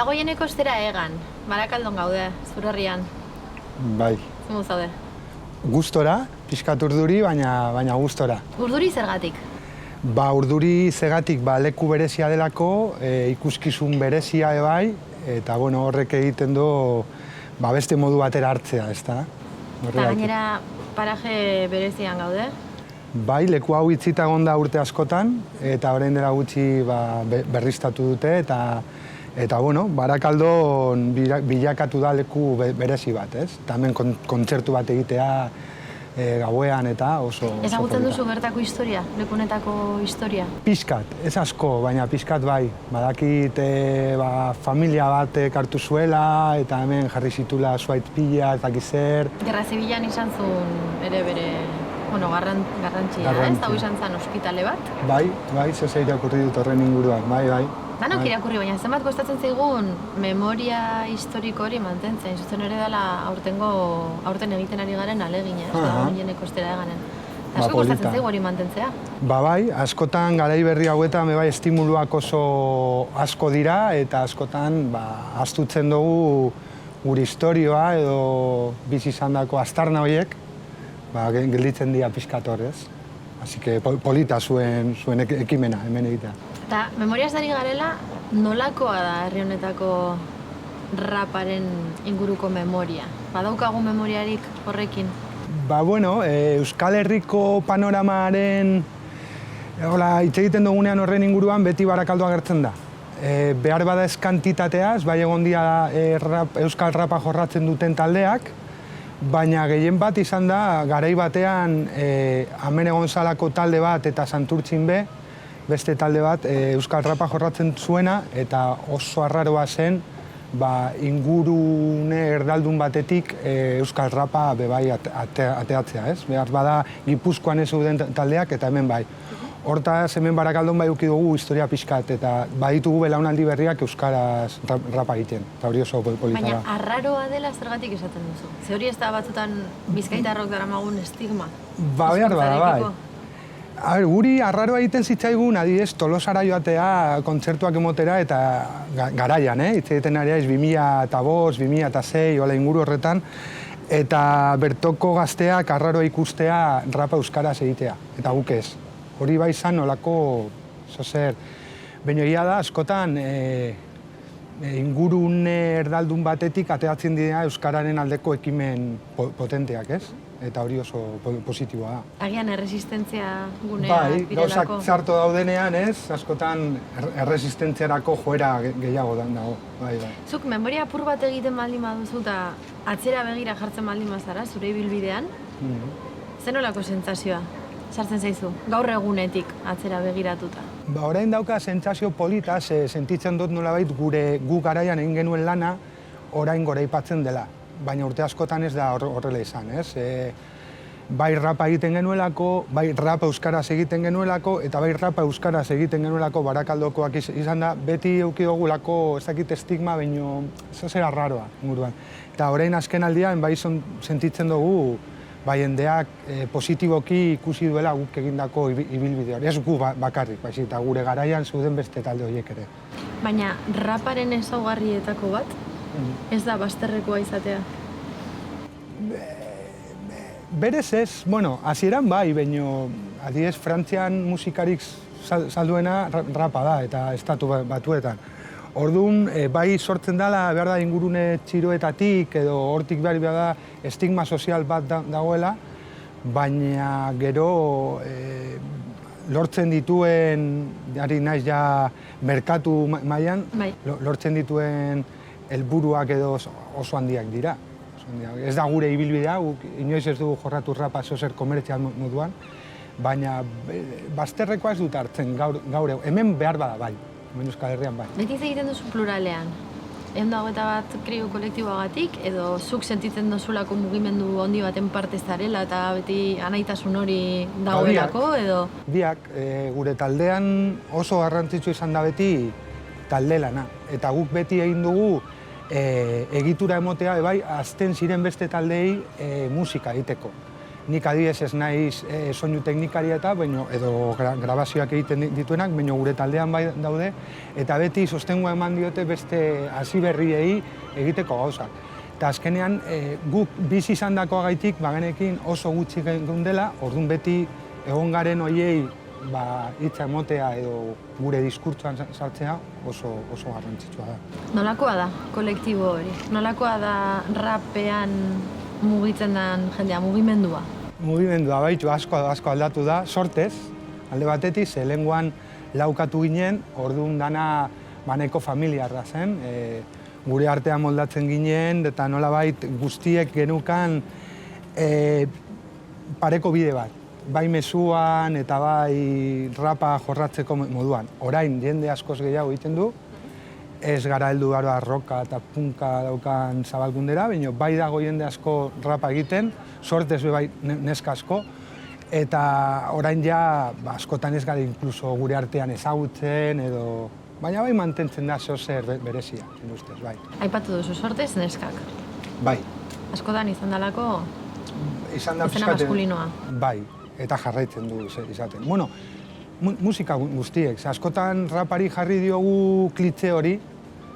Dagoieneko ostera egan, Barakaldon gaude, zure herrian. Bai. Zemu zaude? Gustora, pixkat urduri, baina gustora. Urduri zergatik? Urduri zegatik leku berezia delako, ikuskizun berezia bai, eta horrek egiten du beste modu batera hartzea, ezta? Eta gainera paraje berezian gaude? Bai, leku hau itzita egon da urte askotan, eta orain dela gutxi berriztatu dute, eta Barakaldon bilakatu da leku berezi bat, ez? Eta hemen kontzertu bat egitea gauean eta oso... Ezagutzen duzu bertako historia, lekunetako historia? Pixkat, ez asko, baina pixkat bai. Badakit familia bat hartu zuela, eta hemen jarri zitula zuaitz pila, ez dakiz zer. Gerra Zibilan izan zuen ere bere garrantzia, ez? Hau izan zen ospitale bat? Bai, zehose irakurri dut horren inguruan, bai. Danok irakurri, baina zenbat kostatzen zaigun memoria historiko hori mantentzen. Zuzen ere dela aurten egiten ari garen alegina, ez da, oineneko ostera eganen. Asko kostatzen zaigu hori mantentzea? Bai, askotan garai berri hauetan estimuluak oso asko dira, eta askotan astutzen dugu gure historioa edo bizi izandako aztarna horiek, gelditzen dira pixkat horrez. Así que polita zuen ekimena hemen egitea. Eta memoriaz dari garela, nolakoa da herri honetako raparen inguruko memoria? Badaukagu memoriarik horrekin? Euskal Herriko panoramaren hitz egiten dugunean horren inguruan beti Barakaldo agertzen da. Behar bada ez kantitateaz, bai egon dira euskal rapa jorratzen duten taldeak, baina gehien bat izan da, garai batean Amene Gonzalako talde bat eta Santurtzin be, beste talde bat euskal rapa jorratzen zuena, eta oso arraroa zen ingurune erdaldun batetik euskal rapa bebai ateatzea, ez? Behar bada Gipuzkoan ez zeuden taldeak eta hemen bai. Hortaz, hemen Barakaldon uki dugu historia pixkat, eta baditugu belaunaldi berriak euskaraz rapa egiten, eta hori oso polita da. Baina arraroa dela zergatik esaten duzu? Ze hori ez da batzutan bizkaitarrok daramagun estigma? Behar bada, bai. Guri arraroa egiten zitzaigun, adibidez, Tolosara joatea kontzertuak emotera, eta garaian, hitz egiten ari aiz 2005, 2006, hola inguru horretan, eta bertoko gazteak arraroa ikustea rapa euskaraz egitea, eta guk ez. Hori bai izan nolako, zozer, baina egia da, askotan ingurune erdaldun batetik ateatzen dira euskararen aldeko ekimen potenteak, ez? Eta hori oso positiboa da. Agian erresistentzia gunea bai, direlako? Gauzak txarto daudenean, ez? Askotan erresistentziarako joera gehiago dago, bai. Zuk memoria apur bat egiten baldin baduzu eta atzera begira jartzen baldin bazara, zure ibilbidean, zen nolako sentsazioa sartzen zaizu, gaur egunetik atzera begiratuta? Orain dauka sentsazio polita, sentitzen dut nolabait gu garaian egin genuen lana orain goraipatzen dela. Baina urte askotan ez da horrela izan, ez? Bai rapa egiten genuelako, bai rapa euskaraz egiten genuelako, eta bai rapa euskaraz egiten genuelako Barakaldokoak izan da, beti eduki dugulako ez dakit estigma, baino zera raroa inguruan. Eta orain azken aldian bai sentitzen dugu jendeak positiboki ikusi duela guk egindako ibilbide hori. Ez gu bakarrik, baizik, eta gure garaian zeuden beste talde horiek ere. Baina raparen ezaugarrietako bat, ez da bazterrekoa izatea? Berez ez, hasieran bai, baina adibidez Frantzian musikarik salduena rapa da, eta estatu batuetan. Orduan, bai sortzen dela, behar da ingurune txiroetatik, edo hortik behar da estigma sozial bat dagoela, baina gero lortzen dituen, ari naiz ja merkatu mailan, lortzen dituen helburuak edo oso handiak dira. Ez da gure ibilbidea, inoiz ez dugu jorratu rapa zozer komertzial moduan, baina bazterrekoa ez dut hartzen gaur hemen behar bada bai. Euskal Herrian bai. Beti egiten duzu pluralean? 121 kriu kolektiboagatik, edo zuk sentitzen duzulako mugimendu handi baten parte zarela eta beti anaitasun hori dagoelako, edo? Biak, gure taldean oso garrantzitsu izan da beti talde lana. Eta guk beti egin dugu egitura emotea, bai, azten ziren beste taldei musika egiteko. nik adibidez ez naiz soinu teknikaria eta, edo grabazioak egiten dituenak, baina gure taldean bai daude, eta beti sostengua eman diote beste hasi berriei egiteko gauzak. Eta azkenean, guk bizi izan dakoagaitik, bagenekin oso gutxi geundela, orduan beti egon garen hoiei hitza emotea edo gure diskurtsoan sartzea oso garrantzitsua da. Nolakoa da kolektibo hori? Nolakoa da rapean mugitzen den jendea, mugimendua? Mugimendua, baitu, asko aldatu da, sortez, alde batetik, ze lehenguan laukatu ginen, orduan dana baneko familiarra zen, gure artean moldatzen ginen, eta nolabait guztiek genukan pareko bide bat. Bai mezuan eta bai rapa jorratzeko moduan. Orain, jende askoz gehiago egiten du, ez gara heldu gara roka eta punka daukan zabalkundera, baina bai dago jende asko rapa egiten, sortez bai neska asko, eta orain ja askotan ez gara inkluso gure artean ezagutzen edo... Baina bai mantentzen da zer berezia, ustez, bai. Aipatu duzu sortez neskak? Bai. Askotan izan dalako izena maskulinoa? Bai, eta jarraitzen du izaten. Bueno, musika guztiek, askotan rapari jarri diogu klitze hori,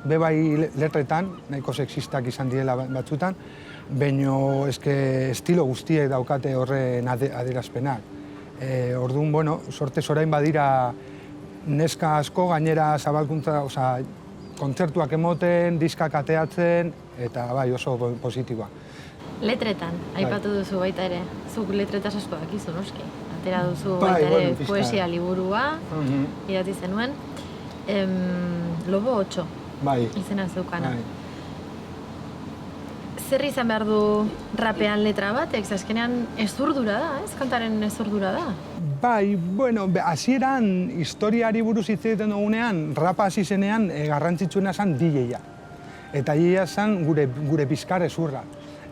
bai letretan, nahiko sexistak izan direla batzutan, baina estilo guztiek daukate horren adierazpenak. Orduan, bueno, sortez orain badira neska asko, gainera zabalkuntza, kontzertuak emoten, diskak ateatzen, eta bai oso positiboa. Letretan, aipatu duzu baita ere, zuk letretaz asko dakizu, noski? Atera duzu baita ere poesia liburua, idatzi zenuen. Lobo 8, izena zeukana. Zer izan behar du rapean letra batek? Azkenean ezurdura da, ez? Kantaren ezurdura da? Bai, bueno, hasieran historiari buruz hitz egiten dugunean, rapa hasi zenean garrantzitsuena zen DJ-a. Eta DJ-a zen gure bizkar ezurra.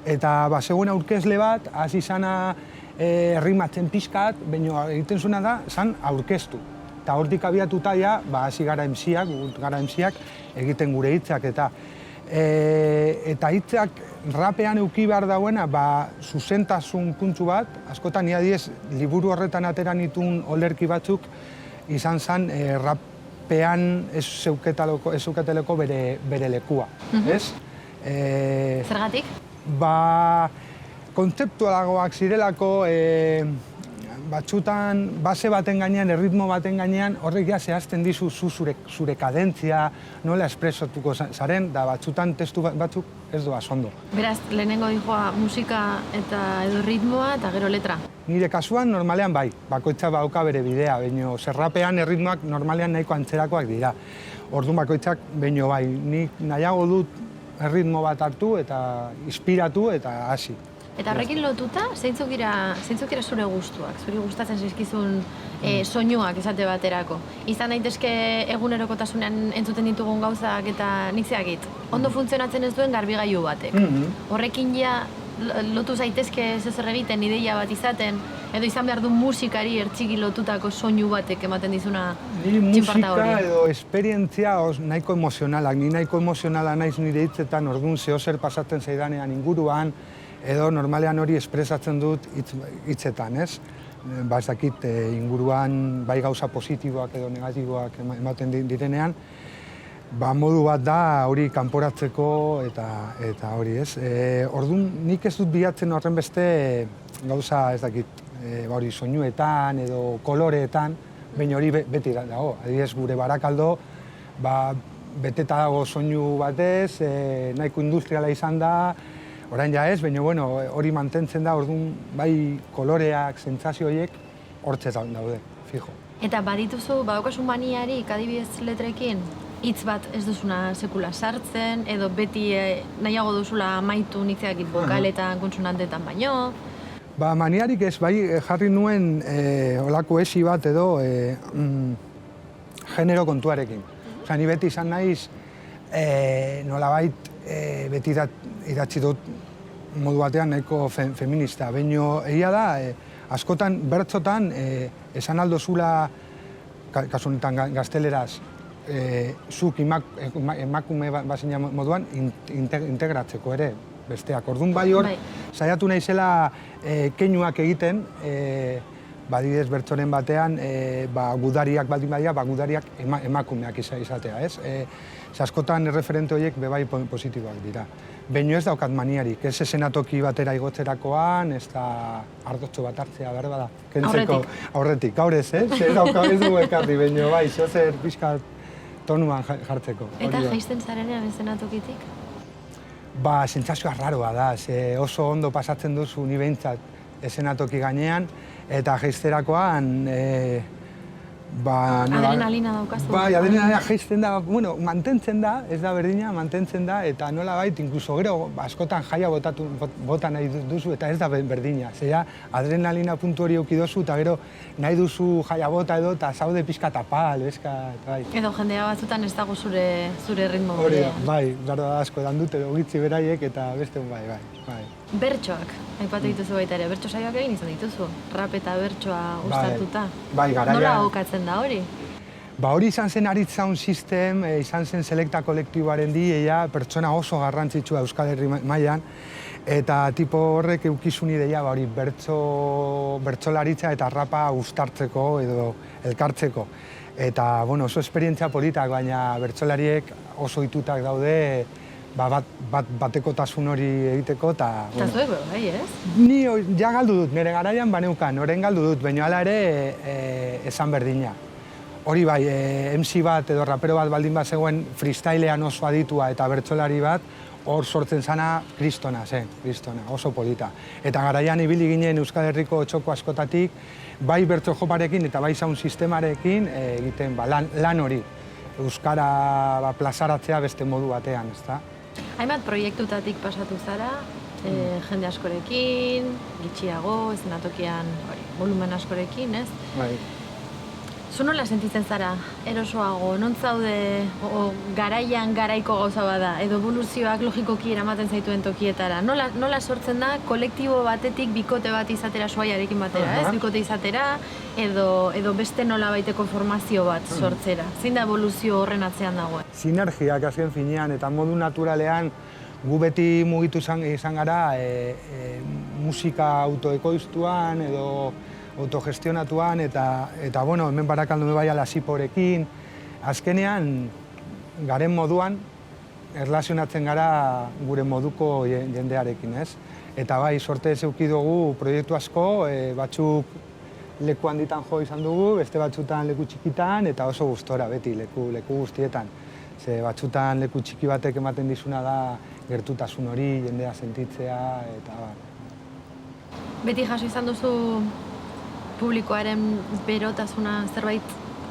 Eta zegoen aurkezle bat, hasi zana errimatzen pixkat, baina egiten zuena da, zan aurkeztu. Eta hortik abiatuta ja, hasi gara MC-ak egiten gure hitzak eta hitzak rapean euki behar dauena, zuzentasun puntzu bat, askotan iadiez liburu horretan atera nituen olerki batzuk, izan zen rapean ez zeuketeleko bere lekua, ez? Zergatik? Kontzeptualagoak zirelako, batzutan, base baten gainean, erritmo baten gainean, horrek ja zehazten dizu zure kadentzia, nola espresatuko zaren, da batzutan testu batzuk ez doaz ondo. Beraz, lehenengo dijoa musika eta edo ritmoa eta gero letra? Nire kasuan normalean bai, bakoitzak badauka bere bidea, baina zerrapean erritmoak normalean nahiko antzerakoak dira. Orduan bakoitzak, baina bai, nik nahiago dut erritmo bat hartu eta inspiratu eta hasi. Eta horrekin lotuta, zeintzuk dira zure gustuak? Zuri gustatzen zaizkizun soinuak esate baterako? Izan daitezke egunerokotasunean entzuten ditugun gauzak eta nik zeakit. Ondo funtzionatzen ez duen garbigailu batek. Horrekin ja lotu zaitezke zer egiten, ideia bat izaten, edo izan behar du musikari ertxiki lotutako soinu batek ematen dizuna txinparta hori? Ni musika edo esperientzia nahiko emozionalak, ni nahiko emozionala naiz nire hitzetan, orduan zehozer pasatzen zaidanean inguruan, edo normalean hori espresatzen dut hitzetan, ez? Ez dakit inguruan bai gauza positiboak edo negatiboak ematen direnean, modu bat da hori kanporatzeko eta hori, ez? Orduan nik ez dut bilatzen horren beste gauza, ez dakit, hori soinuetan edo koloreetan, baina hori beti dago. Adibidez, gure Barakaldo, beteta dago soinu batez, nahiko industriala izan da, orain ja ez, baina hori mantentzen da, orduan bai koloreak, sentsazio horiek hortze daude, fijo. Eta badituzu, badaukasun maniarik adibidez letrekin, hitz bat ez duzuna sekula sartzen, edo beti nahiago duzula amaitu nik bokaletan, konsonantetan baino? Maniarik ez, bai jarri nuen olako esi bat edo genero kontuarekin. Ni beti izan naiz, nolabait beti idatzi dut modu batean nahiko feminista. Baina egia da, askotan, bertzotan, esan aldozula, kasu honetan gazteleraz, zuk emakume bazina moduan integratzeko ere. besteak. Orduan bai hor, saiatu naizela keinuak egiten, badidez bertsoren batean, gudariak baldin badia, gudariak emakumeak izatea, ez? Askotan referente horiek bebai positiboak dira. Baina ez daukat maniarik, ez esenatoki batera igotzerakoan, ez da ardotxo bat hartzea, berba da. Aurretik, gaur ez, ez dugu ekarri, baina bai, zozer pixka tonuan jartzeko. Eta jaisten zarenean esenatokitik? Sentsazioa raroa da, oso ondo pasatzen duzu ni behintzat esenatoki gainean, eta jaisterakoan, adrenalina daukazu. Bai, adrenalina jaisten da, mantentzen da, ez da berdina, mantentzen da, eta nola bait, inkluso gero, askotan jaia bota nahi duzu, eta ez da berdina. Zera, adrenalina puntu hori eukidozu, eta gero nahi duzu jaia bota edo, eta zaude pixka tapal, bezka, eta bai. Edo jendea batzutan ez dago zure ritmo. Hori da, bai, gara da asko edan dute, ogitzi beraiek, eta beste bai. Bertsoak, aipatu dituzu baita ere, bertso saioak egin izan dituzu, rap eta bertsoa uztartuta. Bai, garaia. Nola okatzen da hori? Hori izan zen Aritz Sound System, izan zen Selecta kolektiboaren eia, pertsona oso garrantzitsua Euskal Herri mailan, eta tipo horrek eukizun ideia hori bertsolaritza eta rapa uztartzeko edo elkartzeko. Eta, oso esperientzia politak, baina bertsolariek oso itutak daude, batekotasun hori egiteko, eta... Eta zuek, bai, ez? Ni ja galdu dut, nire garaian baneukan, orain galdu dut, baina hala ere esan berdina. Hori bai, MC bat edo rapero bat baldin bat zegoen freestylean oso aditua eta bertsolari bat, hor sortzen zana kristona, oso polita. Eta garaian ibili ginen Euskal Herriko txoko askotatik, bai bertso joparekin eta bai sound sistemarekin egiten lan hori. Euskara plazaratzea beste modu batean, ezta? Hainbat proiektutatik pasatu zara, jende askorekin, gitxiago, esenatokian volumen askorekin, ez? Bai. Zu nola sentitzen zara, erosoago, non zaude garaian garaiko gauza bada, edo evoluzioak logikoki eramaten zaituen tokietara? Nola sortzen da kolektibo batetik bikote bat izatera soaiarekin batera, ez? Bikote izatera, edo beste nola baiteko formazio bat sortzera? Zein da evoluzio horren atzean dagoen? Sinergiak azken finean eta modu naturalean gu beti mugitu izan gara musika autoekoiztuan edo autogestionatuan eta hemen Barakaldo bai ala Siporekin. Azkenean, garen moduan, erlazionatzen gara gure moduko jendearekin, ez? Eta bai, sorte ez eduki dugu proiektu asko, batzuk leku handitan jo izan dugu, beste batzutan leku txikitan, eta oso gustora beti leku guztietan. Ze batzutan leku txiki batek ematen dizuna da gertutasun hori, jendea sentitzea, eta Beti jaso izan duzu publikoaren berotasuna zerbait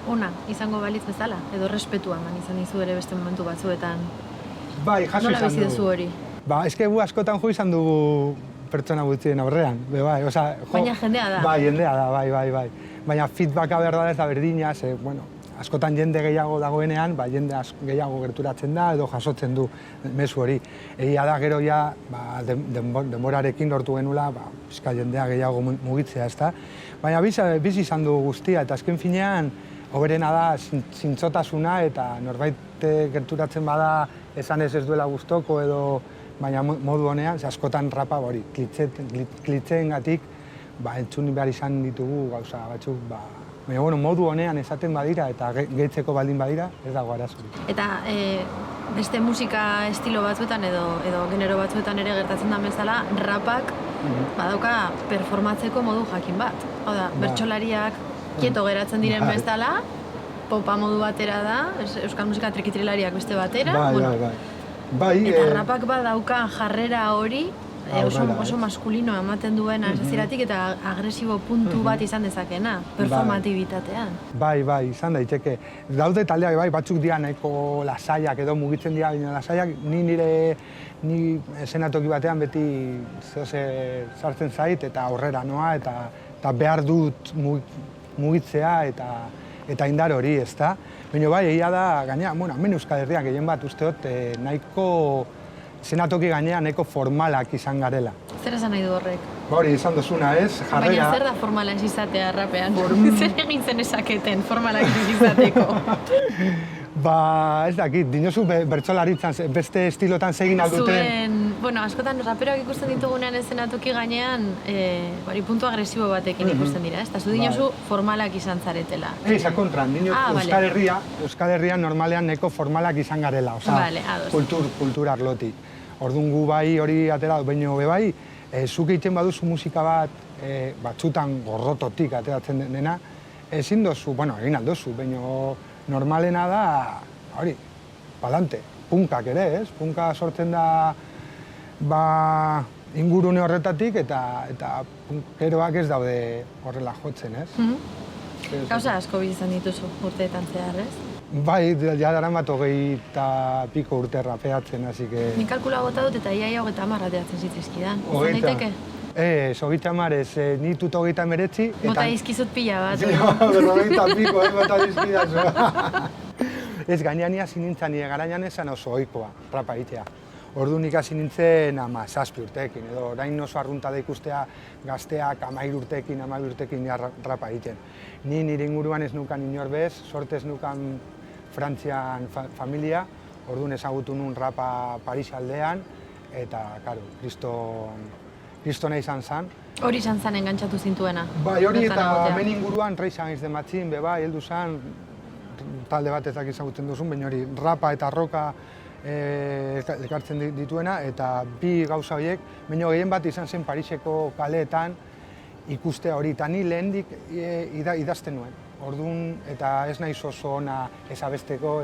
ona izango balitz bezala, edo respetua eman izan dizu ere beste momentu batzuetan. Bai, jaso izan dugu. Nola bizi duzu hori? Eske gu askotan jo izan dugu pertsona guztien aurrean, bai, baina jendea da. Bai, jendea da, bai. Baina feedbacka behar da ez da berdina, askotan jende gehiago dagoenean, jende gehiago gerturatzen da edo jasotzen du mezu hori. Egia da gero ja, denborarekin lortu genula, pixka jendea gehiago mugitzea, ezta? Baina bizi izan du guztia, eta azken finean, hoberena da zintzotasuna eta norbait gerturatzen bada esan ez duela gustoko edo baina modu honean, askotan rapa hori, klitzeengatik entzun behar izan ditugu gauza batzuk, baina modu honean esaten badira eta gehitzeko baldin badira, ez dago arazorik. Eta beste musika estilo batzuetan edo genero batzuetan ere gertatzen da bezala, rapak badauka performatzeko modu jakin bat. Hau da, bertsolariak kieto geratzen diren bezala, popa modu batera da, euskal musika trikitrilariak beste batera. Bai. Eta rapak badauka jarrera hori, oso maskulino ematen duen hasieratik eta agresibo puntu bat izan dezakena, performatibitatean. Bai, izan daiteke. Daude taldeak batzuk dira nahiko lasaiak edo mugitzen dira, baina lasaiak ni esenatoki batean beti sartzen zait eta aurrera noa eta behar dut mugitzea eta indar hori, ezta? Baina bai, egia da, gainera, hemen Euskal Herriak gehien bat usteot nahiko esenatoki gainean nahiko formalak izan garela. Zer esan nahi du horrek? Hori, izan duzuna, ez? Jarrera... Baina zer da formala ez izatea rapean? Zer egin zen esaketen formalak ez izateko? Ez dakit, dinozu bertsolaritzan beste estilotan segin alduten... Bueno, askotan raperoak ikusten ditugunean eszenatoki gainean, puntu agresibo batekin ikusten dira, ez? Eta zu dinozu formalak izan zaretela. Eza kontran, Euskal Herrian normalean neko formalak izan garela, kultur arlotik. Orduan gu bai hori atera, baina bai, zuk egiten baduzu musika bat, batzutan gorrototik ateratzen dena, ezin dozu, egin aldozu, baina normalena da, hori, palante, punkak ere, ez? Punka sortzen da ingurune horretatik eta punkeroak ez daude horrela jotzen, ez? Gauza asko izan dituzu urteetan zehar, ez? Bai, ja daramat 20 piko urte rapeatzen, hasi que... Nik kalkula bota dut eta iaia 30 ateatzen zitzaizkidan. Izan daiteke? Ez, 30 ez, ni tut 39. Bota izkizut pila bat. 20 piko, bota izkidazu. Ez, gainean hasi nintzen, nire garaian esan oso ohikoa, rapa egitea. Orduan ikasi nintzen 17 urteekin, edo orain oso arrunta da ikustea gazteak 13 urteekin, 12 urteekin rapa egiten. Ni nire inguruan ez nukan inor bez, sortez nukan Frantzian familia, orduan ezagutu nun rapa Paris aldean, eta, karo, kristona izan zen. Hori izan zen engantzatu zintuena? Bai, hori eta hemen inguruan Rage Against the Machine, bai, heldu zen, talde bat ezak ezagutzen duzun, baina hori rapa eta roka ekartzen dituena, eta bi gauza horiek, baina gehien bat izan zen Pariseko kaleetan ikustea hori, eta ni lehendik idazten nuen. Orduan, eta ez naiz oso ona ezabesteko,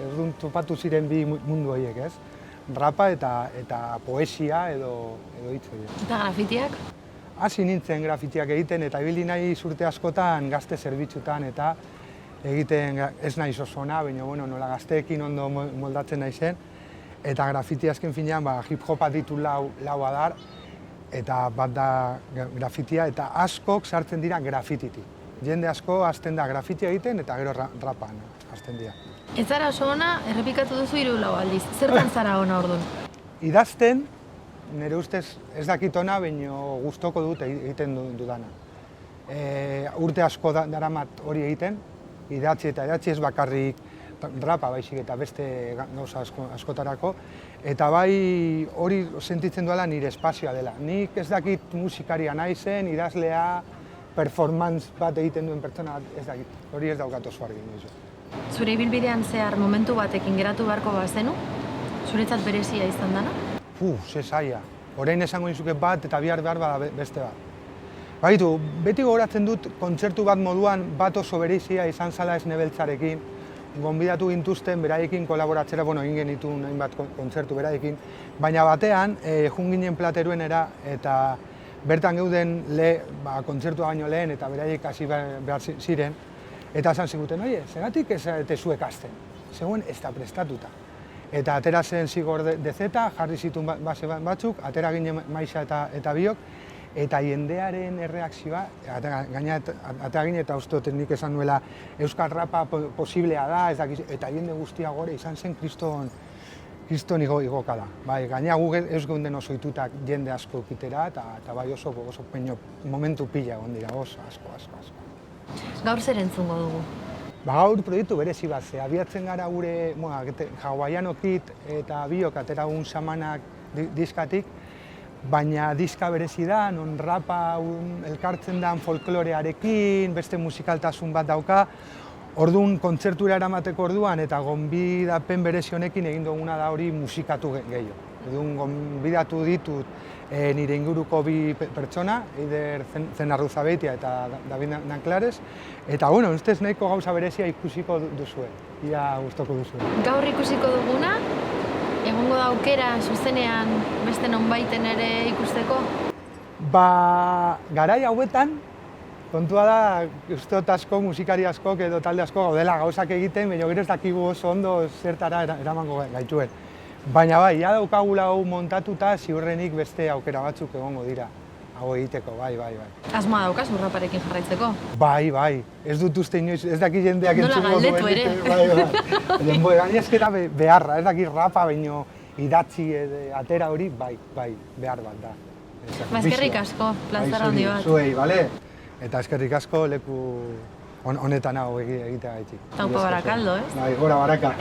orduan topatu ziren bi mundu horiek, ez? Rapa eta poesia edo hitz horiek. Eta grafitiak? Hasi nintzen grafitiak egiten, eta ibili nahi urte askotan gazte zerbitzutan, eta egiten ez naiz oso ona, baina nola gazteekin ondo moldatzen naizen, eta grafiti azken finean hip-hopa ditu lau adar, eta bat da grafitia, eta askok sartzen dira grafititik. Jende asko hasten da grafitia egiten, eta gero rapan hasten dira. Ez zara oso ona, errepikatu duzu 3 aldiz. Zertan zara ona orduan? Idazten, nire ustez ez dakit ona, baina gustoko dut egiten dudana. Urte asko daramat hori egiten, idatzi ez bakarrik rapa baizik eta beste gauza askotarako, eta bai hori sentitzen duela nire espazioa dela. Nik ez dakit musikaria naizen, idazlea, performance bat egiten duen pertsona, ez dakit, hori ez daukat oso argi noizu. Zure ibilbidean zehar momentu batekin geratu beharko bazenu, zuretzat berezia izan dana? Ze zaila. Orain esango nizuke bat eta behar bada beste bat. Baitu, beti gogoratzen dut kontzertu bat moduan bat oso berezia izan zala Esnebeltzarekin, gonbidatu gintuzten beraiekin kolaboratzera, egin genituen hainbat kontzertu beraiekin, baina batean, jun ginen Plateruenera eta bertan geuden kontzertua baino lehen eta beraiek hasi behar ziren, eta esan ziguten, zergatik ez zuek hasten, zegoen ez da prestatuta. Eta atera zen Zigor de Zeta, jarri zituen base batzuk, atera ginen Maixa eta biok, eta jendearen erreakzioa, atera ginen eta uste dut nik esan nuela Euskal Rapa posiblea da, eta jende guztia gore izan zen kriston igoka da. Gainera gu ez geunden oso itutak jende asko kitera, eta bai oso momentu pila egon dira, oso asko. Gaur zer entzungo dugu? Gaur proiektu berezi bat, abiatzen gara gure hawaiianokit eta biok ateragun Xamanak diskatik, baina diska berezi da, non rapa elkartzen den folklorearekin, beste musikaltasun bat dauka, orduan kontzertura eramateko orduan eta gonbidapen berezi honekin egin duguna da hori musikatu gehiago. Orduan gonbidatu ditut nire inguruko bi pertsona, Eider Zenarruzabeitia eta David Nanclares, eta ustez nahiko gauza berezia ikusiko duzue, ia gustoko duzue. Gaur ikusiko duguna, egongo da aukera zuzenean beste nonbaiten ere ikusteko? Garai hauetan, kontua da, uste dut asko, musikari askok edo talde asko gaudela gauzak egiten, baina gero ez dakigu oso ondo zertara eramango gaituen. Baina bai, ja daukagula hau montatuta, ziurrenik beste aukera batzuk egongo dira. Hau egiteko, bai. Asmoa daukazu raparekin jarraitzeko? Bai. Ez dut uste inoiz, ez daki jendeak entzungo zuen. Nola galdetu ere. Baina ez gara beharra, ez daki rapa, baina idatzi atera hori, bai, behar bat da. Eskerrik asko, plazara handi bat. Zuei, bale? Eta eskerrik asko leku honetan hau egitea gaitik. Taupa Barakaldo, ez? Bai, gora Baraka.